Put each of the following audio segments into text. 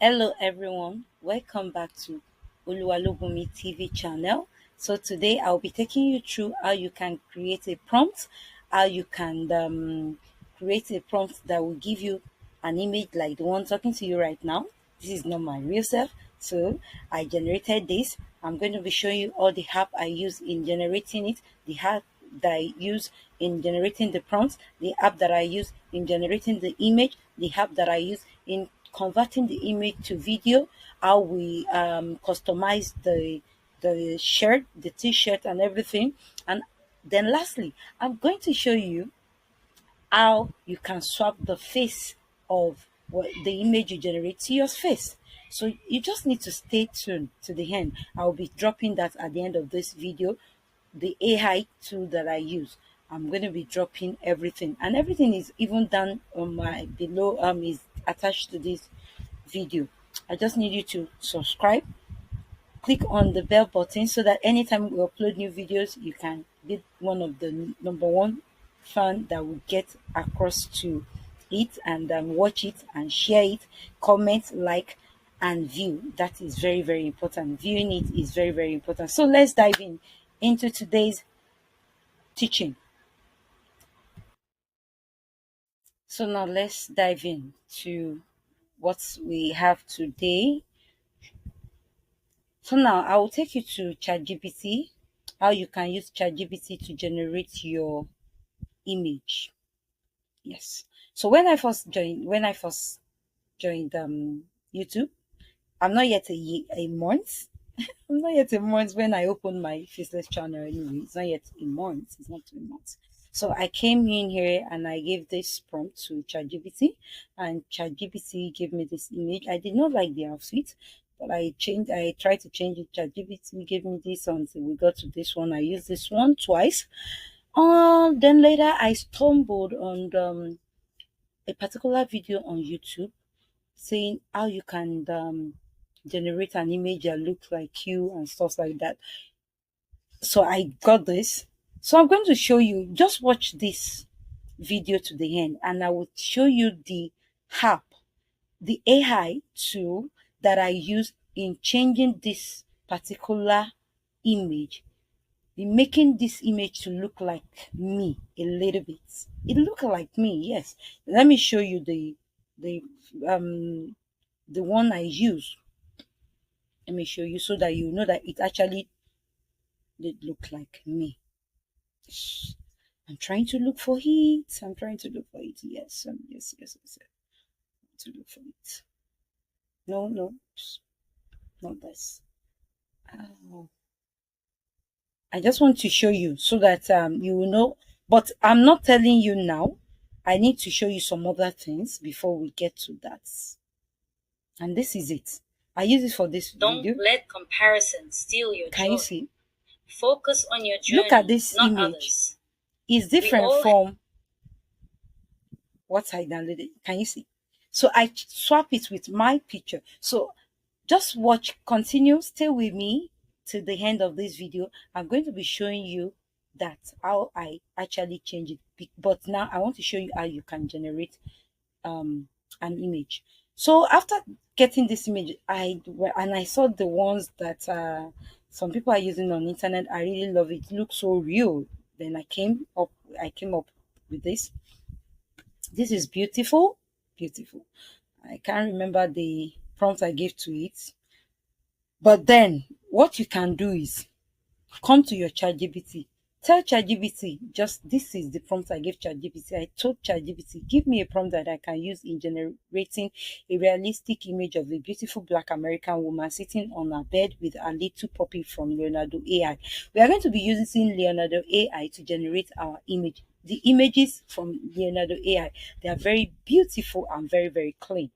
Hello everyone, welcome back to OluwalobunmiTV channel. So today I'll be taking you through how you can create a prompt, how you can create a prompt that will give you an image like the one talking to you right now. This is not my real self, so I generated this. I'm going to be showing you all the app I use in generating it, the app that I use in generating the prompt, the app that I use in generating the image, the app that I use in converting the image to video, how we customize the shirt, the t-shirt and everything. And then lastly, I'm going to show you how you can swap the face of what the image you generate to your face. So you just need to stay tuned to the end. I'll be dropping that at the end of this video, the AI tool that I use. I'm going to be dropping everything, and everything is even down on my below is attached to this video. I just need you to subscribe, click on the bell button so that anytime we upload new videos, you can be one of the number one fan that will get across to it and watch it and share it, comment, like, and view. That is very, very important. Viewing it is very, very important. So let's dive in into today's teaching. So now let's dive in to what we have today. So now I will take you to ChatGPT, how you can use ChatGPT to generate your image. Yes. So when I first joined YouTube, I'm not yet a month. I'm not yet a month when I opened my faceless channel anyway. It's not yet a month. It's not 2 months. So I came in here and I gave this prompt to ChatGPT, and ChatGPT gave me this image. I did not like the outfit, but I tried to change it. ChatGPT gave me this until we got to this one. I used this one twice. Then later I stumbled on a particular video on YouTube saying how you can generate an image that looks like you and stuff like that. So I got this. So I'm going to show you, just watch this video to the end, and I will show you the app, the AI tool that I use in changing this particular image, in making this image to look like me a little bit. It look like me, yes. Let me show you the um the one I use. Let me show you so that you know that it actually did look like me. I'm trying to look for it. I'm trying to look for it. Yes, yes. To look for it. No, not this. Oh. I just want to show you so that you will know. But I'm not telling you now. I need to show you some other things before we get to that. And this is it. I use it for this Don't video. let comparison steal your Can joy. you see? Focus on your journey, Look at this not image. others. It's different all from what I downloaded. Can you see? So I swap it with my picture. So just watch, continue, stay with me till the end of this video. I'm going to be showing you that how I actually change it. But now I want to show you how you can generate an image. So after getting this image, I saw the ones that some people are using on internet. I really love it. It looks so real. Then I came up with this. This is beautiful, beautiful. I can't remember the prompt I gave to it. But then what you can do is come to your ChatGPT. Tell ChatGPT, just this is the prompt I gave ChatGPT. I told ChatGPT, give me a prompt that I can use in generating a realistic image of a beautiful Black American woman sitting on a bed with a little puppy from Leonardo.Ai. We are going to be using Leonardo.Ai to generate our image. The images from Leonardo.Ai, they are very beautiful and very, very clean,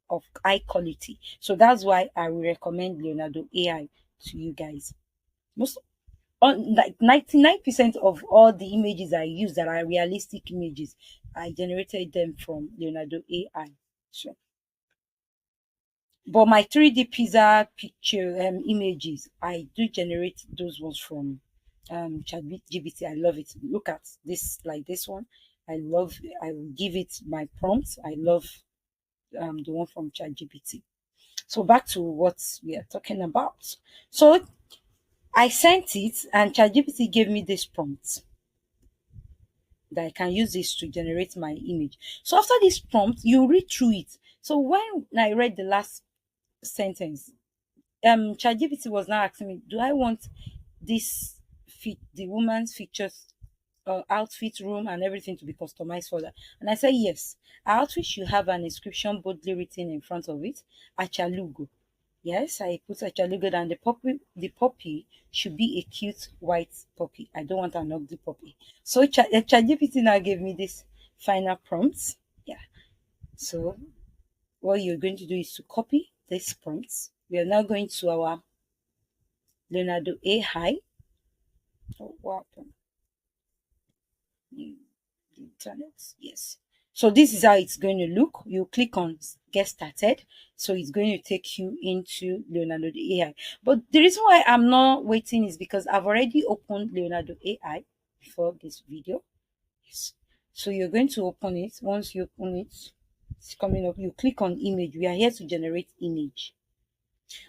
of high quality. So that's why I will recommend Leonardo.Ai to you guys. Most on like 99% of all the images I use that are realistic images, I generated them from Leonardo AI. So, but my 3D pizza picture images, I do generate those ones from ChatGPT. I love it. Look at this, like this one. I will give it my prompts. I love the one from ChatGPT. So back to what we are talking about. So I sent it, and ChatGPT gave me this prompt that I can use this to generate my image. So after this prompt, you read through it. So when I read the last sentence, ChatGPT was now asking me, do I want this fit the woman's features, outfit, room, and everything to be customized for that? And I said yes. Our outfit should have an inscription boldly written in front of it, Achalugo. Yes, I put Achalugo, and the puppy should be a cute white puppy. I don't want an ugly puppy. So ChatGPT now gave me this final prompts. Yeah. So what you're going to do is to copy these prompts. We are now going to our Leonardo.AI. Oh, what happened? The internet. Yes. So this is how it's going to look. You click on get started. So it's going to take you into Leonardo.AI. But the reason why I'm not waiting is because I've already opened Leonardo.AI before this video. Yes. So you're going to open it. Once you open it, it's coming up. You click on image. We are here to generate image.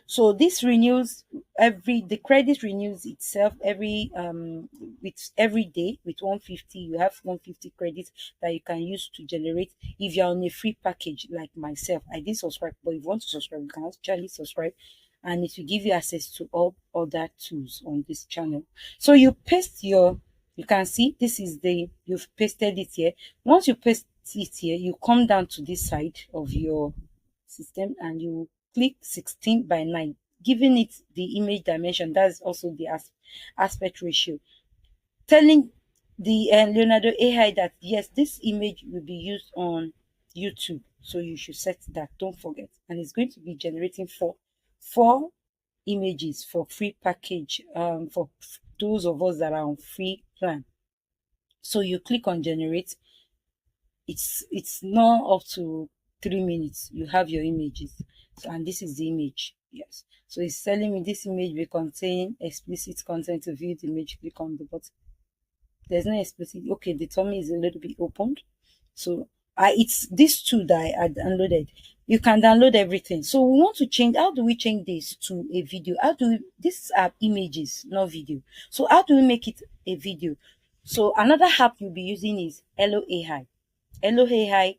So this renews the credit renews itself with every day with 150. You have 150 credits that you can use to generate if you're on a free package like myself. I did subscribe, but if you want to subscribe, you can actually subscribe, and it will give you access to all other tools on this channel. So you can see this is you've pasted it here. Once you paste it here, you come down to this side of your system and you click 16 by 9, giving it the image dimension. That's also the aspect ratio, telling the Leonardo AI that yes, this image will be used on YouTube. So you should set that, don't forget. And it's going to be generating four images for free package, for those of us that are on free plan. So you click on generate. It's not up to 3 minutes. You have your images. So, and this is the image. Yes. So it's telling me this image will contain explicit content. To view the image, click on the button. There's no explicit. Okay, the tummy is a little bit opened. So it's this two that I downloaded. You can download everything. So we want to change. How do we change this to a video? These are images, not video. So how do we make it a video? So another app you'll be using is Hello AI. Hello AI.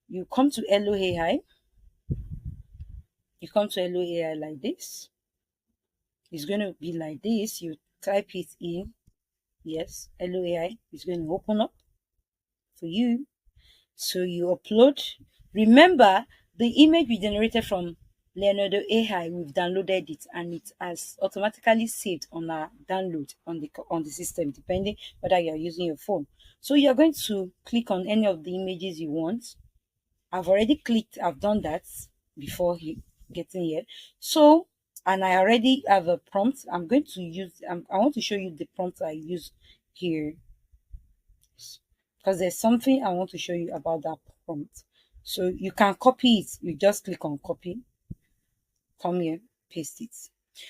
You come to Hello AI. You come to Hello AI like this. It's going to be like this. You type it in. Yes, Hello AI is going to open up for you. So you upload. Remember, the image we generated from Leonardo AI, we've downloaded it and it has automatically saved on our download on the system, depending whether you're using your phone. So you're going to click on any of the images you want. I've done that before getting here. So, and I already have a prompt. I'm going to use, I want to show you the prompt I use here because there's something I want to show you about that prompt. So you can copy it. You just click on copy, come here, paste it.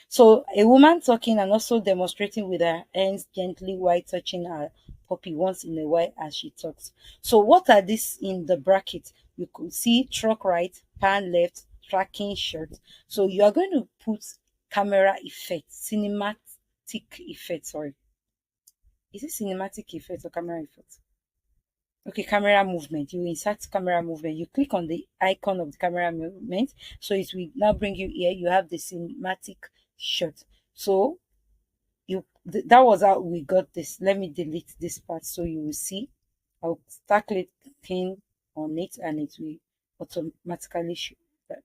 So a woman talking and also demonstrating with her hands gently while touching her puppy once in a while as she talks. So what are these in the bracket? You could see truck right, pan left, tracking shirt. So you are going to put camera effect, cinematic effect. Sorry, is it cinematic effect or camera effect? Okay, camera movement. You insert camera movement. You click on the icon of the camera movement. So it will now bring you here. You have the cinematic shot. So that was how we got this. Let me delete this part so you will see. I'll start clicking on it and it will automatically show that.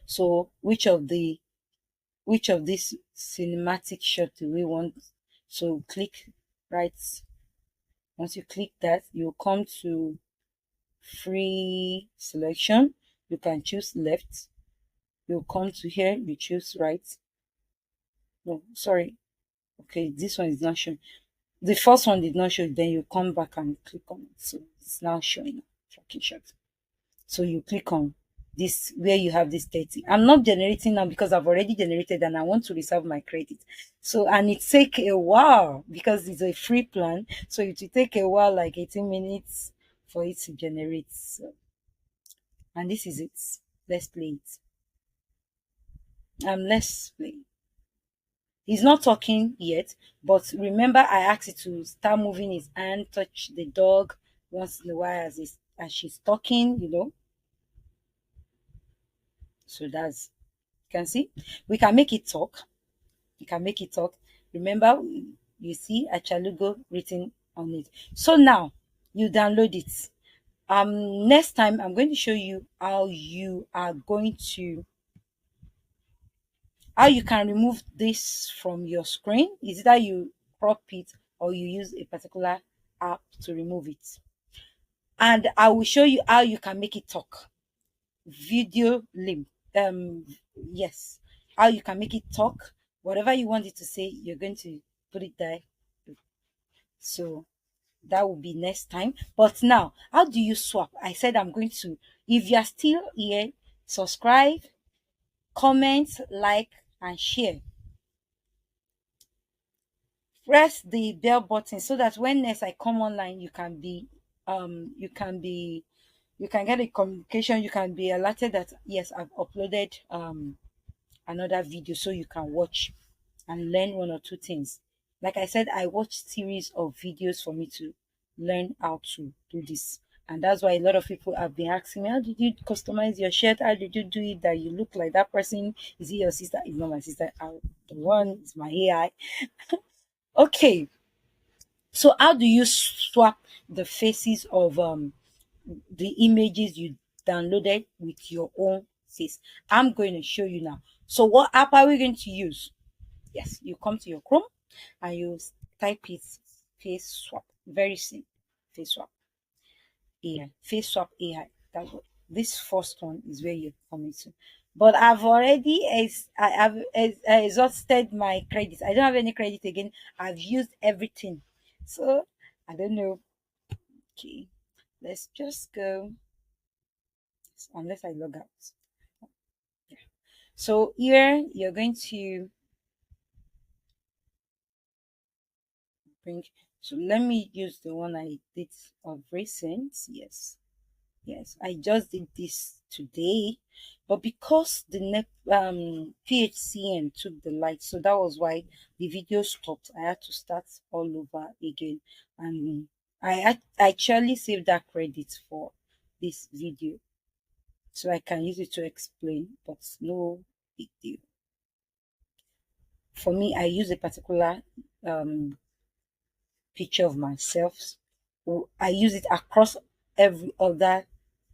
So which of this cinematic shot do we want? So click right. Once you click that, you'll come to free selection. You can choose left. You'll come to here, you choose right. No, sorry. Okay, this one is not showing. The first one did not show, then you come back and click on it. So it's now showing tracking shot. So you click on this where you have this 30. I'm not generating now because I've already generated and I want to reserve my credit. So and it take a while because it's a free plan. So it will take a while, like 18 minutes for it to generate. So, and this is it. Let's play it. Let's play. He's not talking yet, but remember I asked you to start moving his hand, touch the dog once in a while as she's talking, So that's, you can see we can make it talk. You can make it talk. Remember, you see a chalugo written on it. So now you download it. Next time I'm going to show you how you can remove this from your screen. Is either you crop it or you use a particular app to remove it. And I will show you how you can make it talk. Video link. Yes, how you can make it talk. Whatever you want it to say, you're going to put it there. So that will be next time. But now, how do you swap? I said I'm going to. If you are still here, subscribe, comment, like, and share. Press the bell button so that when next I come online, you can get a communication. You can be alerted that yes, I've uploaded another video, so you can watch and learn one or two things. Like I said, I watch series of videos for me to learn how to do this. And that's why a lot of people have been asking me, how did you customize your shirt? How did you do it that you look like that person? Is it your sister? It's not my sister. The one is my AI. Okay. So how do you swap the faces of the images you downloaded with your own face? I'm going to show you now. So what app are we going to use? Yes, you come to your Chrome and you type it face swap. Very simple. Face swap AI. Face swap AI. That's what this first one is where you're coming to. But I've already I have exhausted my credits. I don't have any credit again. I've used everything. So I don't know. Okay. Let's just go unless I log out. Yeah. So here you're going to bring, so let me use the one I did of recent. Yes, I just did this today, but because the PHCN took the light, so that was why the video stopped. I had to start all over again, and I actually saved that credit for this video, so I can use it to explain, but no big deal. For me, I use a particular um picture of myself. I use it across every other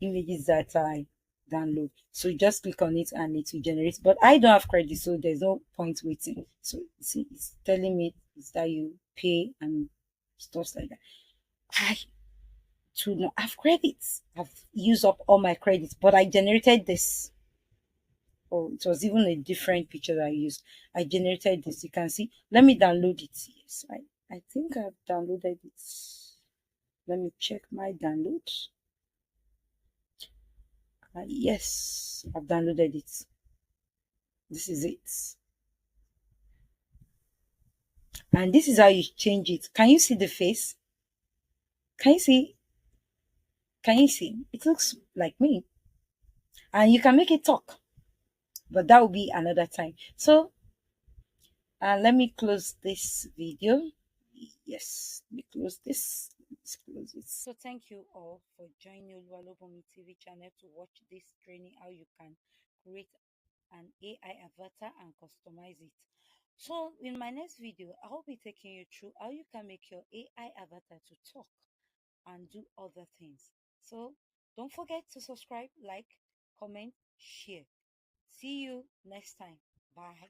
images that I download. So you just click on it and it will generate. But I don't have credit, so there's no point waiting. So see, it's telling me is that you pay and stuff like that. I do not have credits. I've used up all my credits, but I generated this. Oh, it was even a different picture that I used. I generated this. You can see. Let me download it. Yes, I think I've downloaded it. Let me check my downloads. Yes, I've downloaded it. This is it. And this is how you change it. Can you see the face? Can you see? Can you see? It looks like me. And you can make it talk, but that will be another time. So let me close this video. Yes, let me close this. Let's close it. So thank you all for joining OluwalobunmiTV channel to watch this training how you can create an AI avatar and customize it. So in my next video, I'll be taking you through how you can make your AI avatar to talk and do other things. So don't forget to subscribe, like, comment, share. See you next time. Bye.